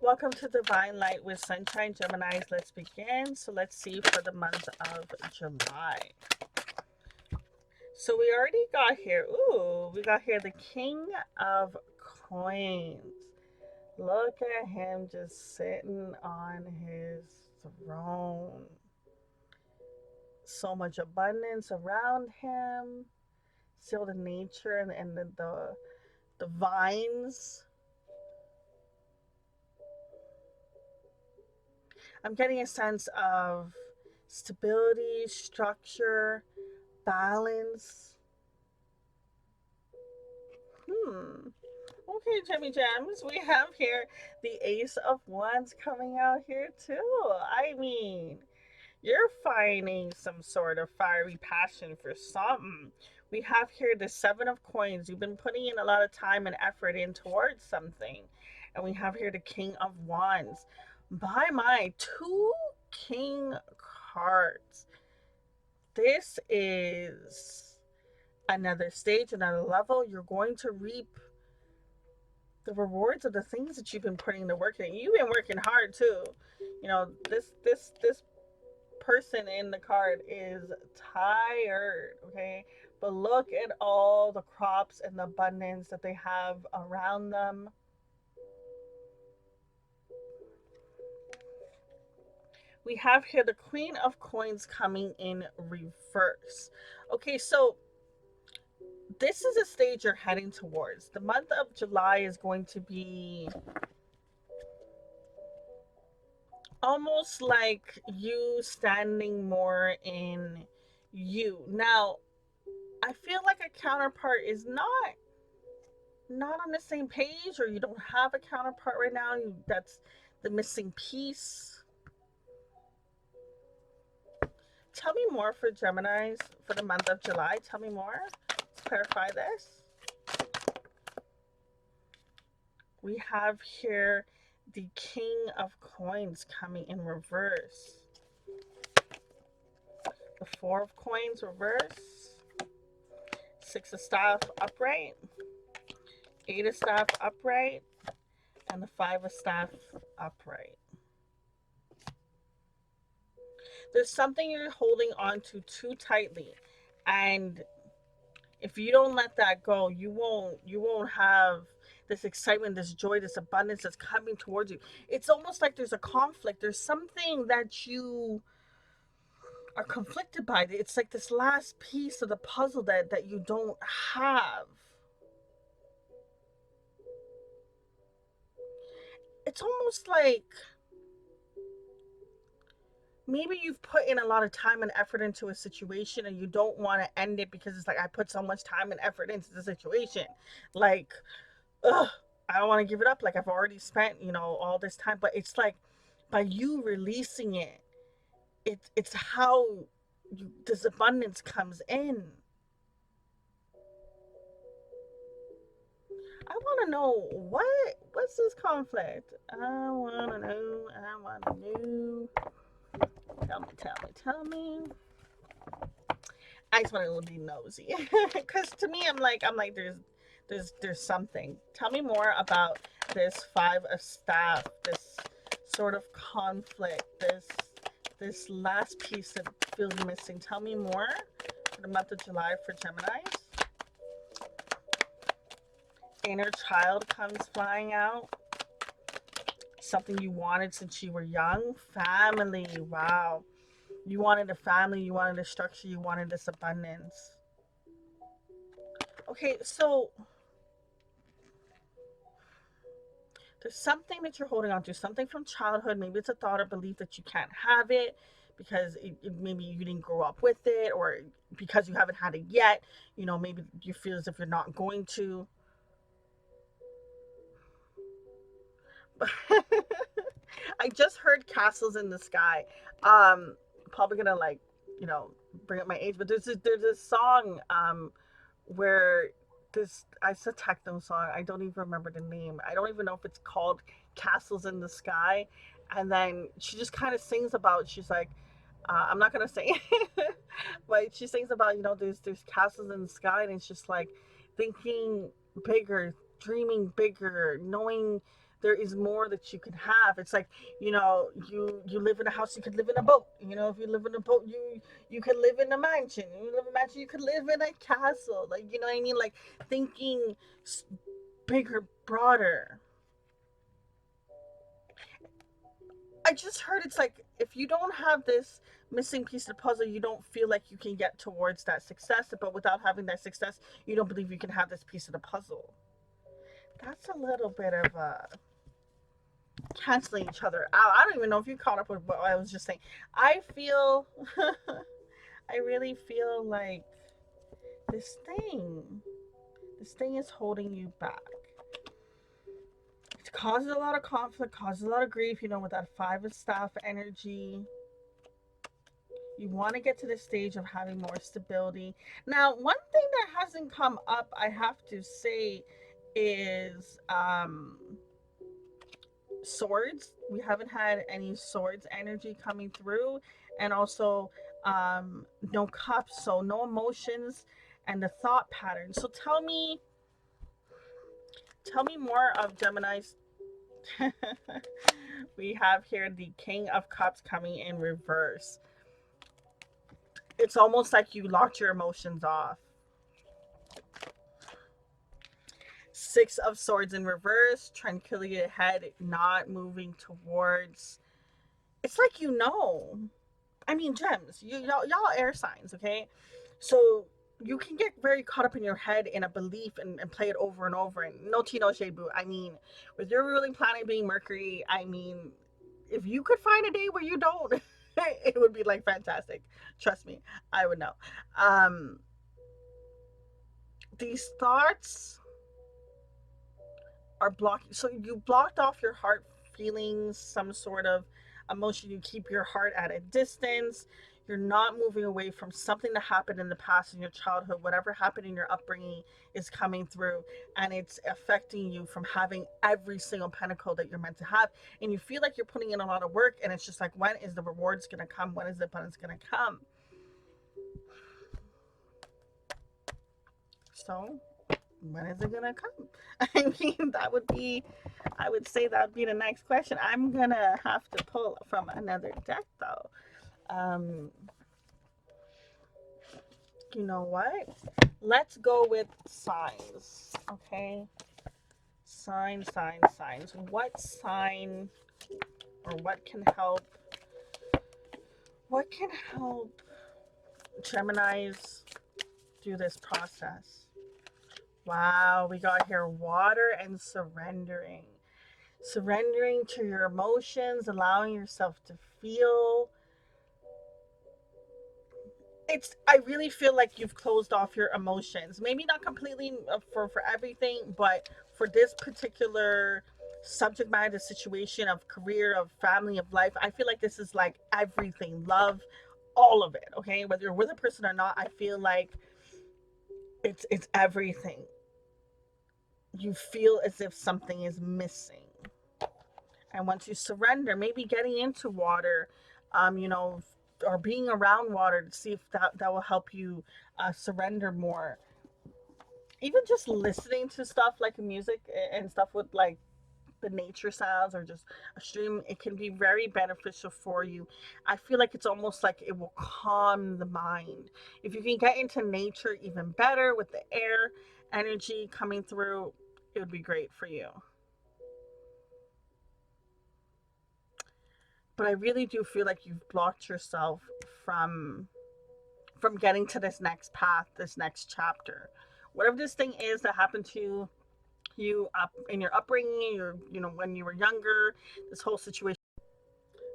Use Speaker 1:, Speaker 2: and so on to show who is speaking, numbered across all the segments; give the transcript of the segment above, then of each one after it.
Speaker 1: Welcome to Divine Light with Sunshine Geminis. Let's begin. So let's see for the month of July. So we already got here. Ooh, we got here the King of Coins. Look at him just sitting on his throne. So much abundance around him. See all the nature and the vines. I'm getting a sense of stability, structure, balance. Okay, Jimmy Jams, we have here the Ace of Wands coming out here too. I mean, you're finding some sort of fiery passion for something. We have here the Seven of Coins. You've been putting in a lot of time and effort in towards something. And we have here the King of Wands. My, two King cards. This is another stage, another level. You're going to reap the rewards of the things that you've been putting the work in. You've been working hard too. You know, this person in the card is tired, okay? But look at all the crops and the abundance that they have around them. We have here the Queen of Coins coming in reverse. Okay, so this is a stage you're heading towards. The month of July is going to be almost like you standing more in you. Now, I feel like a counterpart is not on the same page, or you don't have a counterpart right now. That's the missing piece. Tell me more for Geminis for the month of July. Tell me more. Let's clarify this. We have here the King of Coins coming in reverse. The Four of Coins reverse. Six of Staff upright. Eight of Staff upright. And the Five of Staff upright. There's something you're holding on to too tightly, and if you don't let that go, you won't have this excitement, this joy, this abundance that's coming towards you. It's almost like there's a conflict. There's something that you are conflicted by. It's like this last piece of the puzzle that you don't have. It's almost like maybe you've put in a lot of time and effort into a situation and you don't want to end it because it's like, I put so much time and effort into the situation. Like, ugh, I don't want to give it up. Like, I've already spent, all this time. But it's like, by you releasing it, it's how this abundance comes in. I want to know what's this conflict. I want to know. I want to know. Tell me. I just want to be nosy, because to me, I'm like, there's something. Tell me more about this Five of Staff, this sort of conflict, this last piece that feels missing. Tell me more for the month of July for Geminis. Inner child comes flying out. Something you wanted since you were young. Family. Wow. You wanted a family, you wanted a structure, you wanted this abundance. Okay, so there's something that you're holding on to, something from childhood. Maybe it's a thought or belief that you can't have it because maybe you didn't grow up with it, or because you haven't had it yet. Maybe you feel as if you're not going to. I just heard Castles in the Sky. Probably gonna bring up my age, but there's a song where it's a techno song. I don't even remember the name. I don't even know if it's called Castles in the Sky. And then she just kind of sings about, she's like, I'm not gonna say it, but she sings about, there's castles in the sky, and it's just like thinking bigger, dreaming bigger, knowing there is more that you can have. It's like, you live in a house, you could live in a boat. If you live in a boat, you could live in a mansion. You live in a mansion, you could live in a castle. Like, you know what I mean? Like, thinking bigger, broader. I just heard it's like, if you don't have this missing piece of the puzzle, you don't feel like you can get towards that success. But without having that success, you don't believe you can have this piece of the puzzle. That's a little bit of canceling each other out. I don't even know if you caught up with what I was just saying. I feel, I really feel like this thing, this thing is holding you back. It causes a lot of conflict, causes a lot of grief, with that five of staff energy. You want to get to the stage of having more stability. Now, one thing that hasn't come up, I have to say, is swords. We haven't had any swords energy coming through, and also no cups, so no emotions and the thought pattern. So tell me more of Gemini's. We have here the King of Cups coming in reverse. It's almost like you locked your emotions off. Six of Swords in reverse, tranquility ahead, not moving towards. It's like, I mean, gems, y'all air signs, okay? So you can get very caught up in your head in a belief, and play it over and over. And no tea, no shade, boo. I mean, with your ruling planet being Mercury, I mean, if you could find a day where you don't, it would be like fantastic. Trust me, I would know. Um, these thoughts are blocking. So you blocked off your heart feelings, some sort of emotion. You keep your heart at a distance. You're not moving away from something that happened in the past, in your childhood. Whatever happened in your upbringing is coming through, and it's affecting you from having every single pentacle that you're meant to have. And you feel like you're putting in a lot of work, and it's just like, when is the rewards going to come? When is the abundance going to come? So when is it gonna come? I mean, I would say that would be the next question. I'm gonna have to pull from another deck though. Um, you know what? Let's go with signs, okay? Signs. What sign, or what can help? What can help Geminis through this process? Wow, we got here water and surrendering. Surrendering to your emotions, allowing yourself to feel. I really feel like you've closed off your emotions. Maybe not completely for everything, but for this particular subject matter, situation of career, of family, of life, I feel like this is like everything. Love, all of it, okay? Whether you're with a person or not, I feel like it's everything. You feel as if something is missing. And once you surrender, maybe getting into water, or being around water, to see if that will help you surrender more. Even just listening to stuff like music and stuff with like the nature sounds, or just a stream, it can be very beneficial for you. I feel like it's almost like it will calm the mind. If you can get into nature, even better, with the air energy coming through, it would be great for you. But I really do feel like you've blocked yourself from getting to this next path, this next chapter. Whatever this thing is that happened to you up in your upbringing, when you were younger, this whole situation.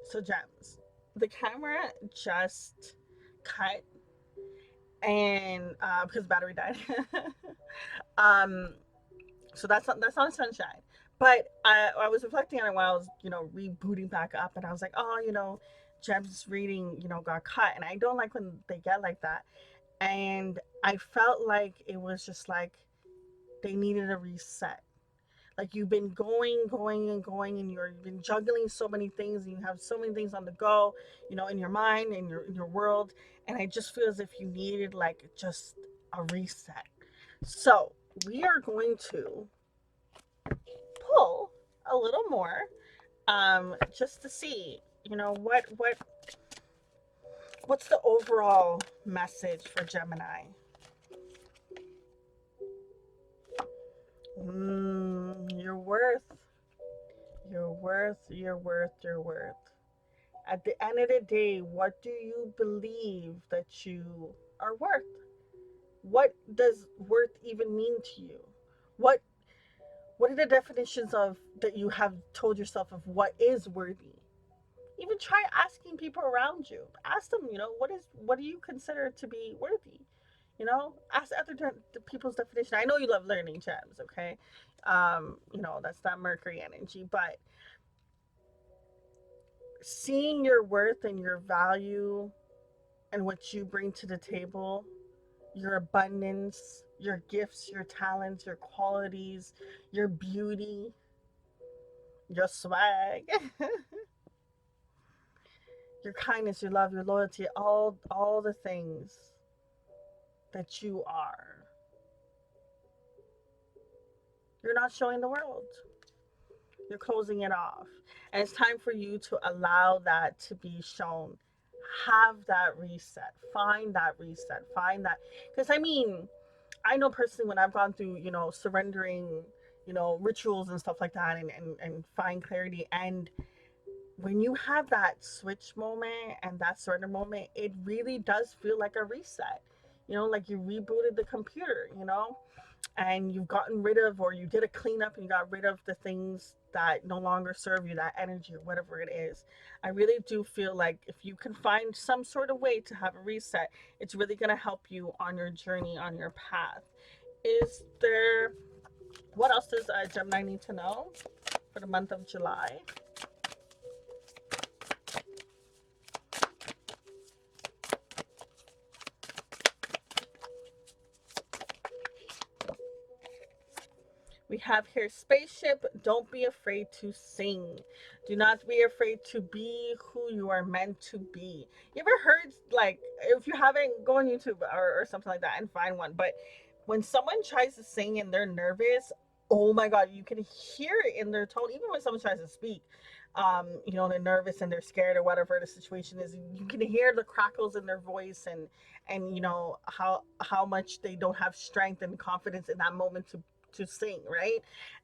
Speaker 1: So gems, the camera just cut, and because battery died. um, so that's not sunshine. But I was reflecting on it while I was, rebooting back up, and I was like, oh, Jem's reading, got cut, and I don't like when they get like that. And I felt like it was just like they needed a reset. Like, you've been going and going, and you've been juggling so many things, and you have so many things on the go, in your mind, in your world, and I just feel as if you needed like just a reset. So we are going to pull a little more, just to see, what's the overall message for Gemini. Your worth, your worth, your worth, your worth. At the end of the day, what do you believe that you are worth? What does worth even mean to you? What what are the definitions of that you have told yourself of what is worthy? Even try asking people around you. Ask them, what do you consider to be worthy? Ask the people's definition. I know you love learning, gems, okay? That's that Mercury energy, but seeing your worth and your value and what you bring to the table, your abundance, your gifts, your talents, your qualities, your beauty, your swag, your kindness, your love, your loyalty, all the things that you are. You're not showing the world. You're closing it off. And it's time for you to allow that to be shown. Have that reset. Find that reset. Find that. Because, I know personally when I've gone through, surrendering, rituals and stuff like that and find clarity. And when you have that switch moment and that surrender moment, it really does feel like a reset. Like you rebooted the computer, and you've gotten rid of, or you did a cleanup and you got rid of the things that no longer serve you, that energy or whatever it is. I really do feel like if you can find some sort of way to have a reset, it's really going to help you on your journey, on your path. Is there, what else does Gemini need to know for the month of July? We have here spaceship. Don't be afraid to sing. Do not be afraid to be who you are meant to be. You ever heard, like, if you haven't, go on YouTube or something like that and find one. But when someone tries to sing and they're nervous, oh my God, you can hear it in their tone. Even when someone tries to speak, they're nervous and they're scared or whatever the situation is. You can hear the crackles in their voice and how much they don't have strength and confidence in that moment to sing, right?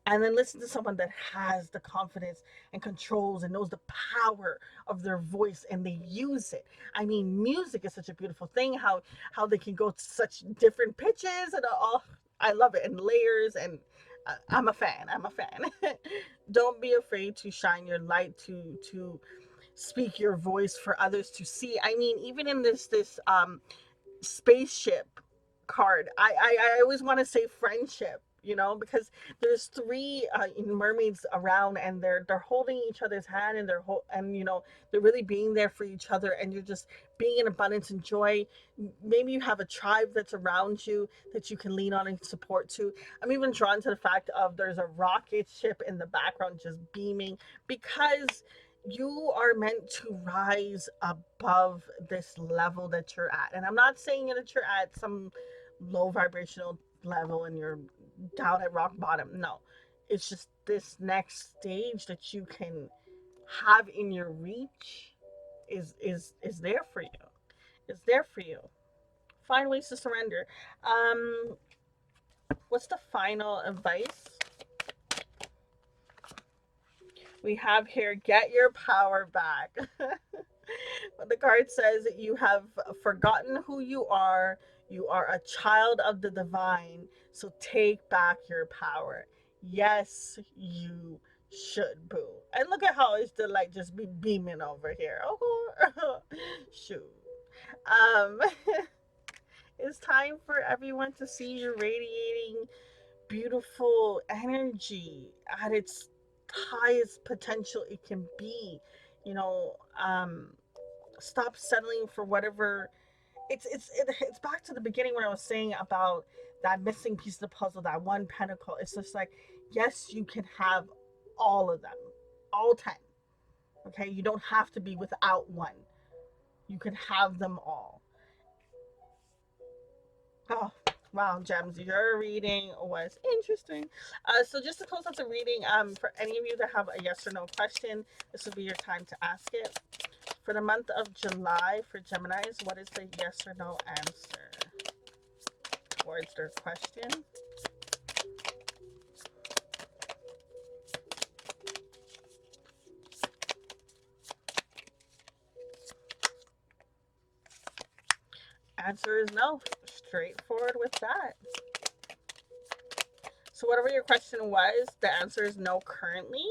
Speaker 1: And then listen to someone that has the confidence and controls and knows the power of their voice and they use it. Music is such a beautiful thing, how they can go to such different pitches and all. I love it, and layers, and I'm a fan. I'm a fan. Don't be afraid to shine your light, to speak your voice for others to see. Even in this spaceship card, I always want to say friendship, because there's three mermaids around, and they're holding each other's hand, and they're really being there for each other, and you're just being in abundance and joy. Maybe you have a tribe that's around you that you can lean on and support to. I'm even drawn to the fact of there's a rocket ship in the background just beaming, because you are meant to rise above this level that you're at. And I'm not saying that you're at some low vibrational level and you're down at rock bottom. No. It's just this next stage that you can have in your reach is there for you. Is there for you. Find ways to surrender. What's the final advice we have here? Get your power back. The card says you have forgotten who you are. You are a child of the divine. So take back your power. Yes, you should, boo. And look at how it's the light just be beaming over here. Oh, shoot. Um, it's time for everyone to see you radiating beautiful energy at its highest potential it can be. You know, stop settling for whatever. It's back to the beginning when I was saying about that missing piece of the puzzle, that one pentacle. It's just like, yes, you can have all of them, all 10. Okay, you don't have to be without one. You can have them all. Oh, Wow, Gems, your reading was interesting. So just to close out the reading, for any of you that have a yes or no question, this will be your time to ask it. For the month of July for Geminis, what is the yes or no answer towards their question? Answer is no. Straightforward with that. So whatever your question was, the answer is no currently.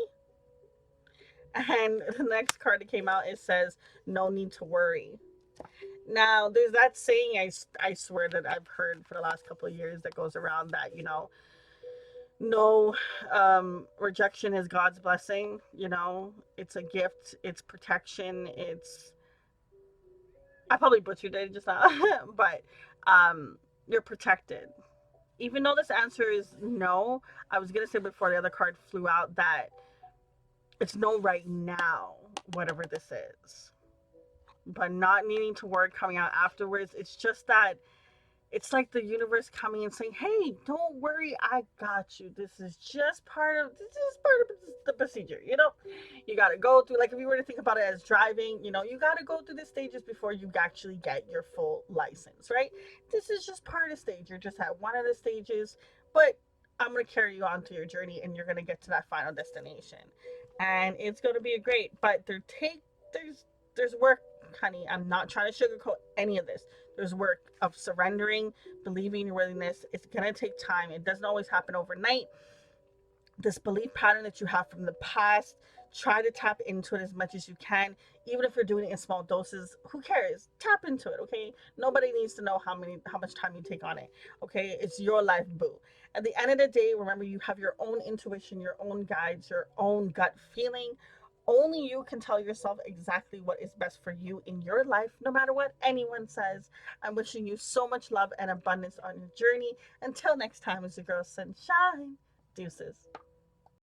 Speaker 1: And the next card that came out, it says no need to worry. Now, there's that saying I swear that I've heard for the last couple of years that goes around that, no rejection is God's blessing, it's a gift, it's protection, it's, I probably butchered it just now, but you're protected. Even though this answer is no, I was going to say before the other card flew out that it's no right now, whatever this is. But not needing to worry coming out afterwards. It's just that it's like the universe coming and saying, "Hey, don't worry, I got you. This is part of the procedure. You got to go through, like, if you were to think about it as driving, you got to go through the stages before you actually get your full license, right? This is just part of the stage. You're just at one of the stages, but I'm going to carry you on to your journey and you're going to get to that final destination. And it's going to be great, but there's work, honey. I'm not trying to sugarcoat any of this. There's work of surrendering, believing your worthiness. It's going to take time. It doesn't always happen overnight. This belief pattern that you have from the past, try to tap into it as much as you can. Even if you're doing it in small doses, who cares? Tap into it, okay? Nobody needs to know how much time you take on it, okay? It's your life, boo. At the end of the day, remember, you have your own intuition, your own guides, your own gut feeling. Only you can tell yourself exactly what is best for you in your life, no matter what anyone says. I'm wishing you so much love and abundance on your journey. Until next time, it's your girl Sunshine. Deuces.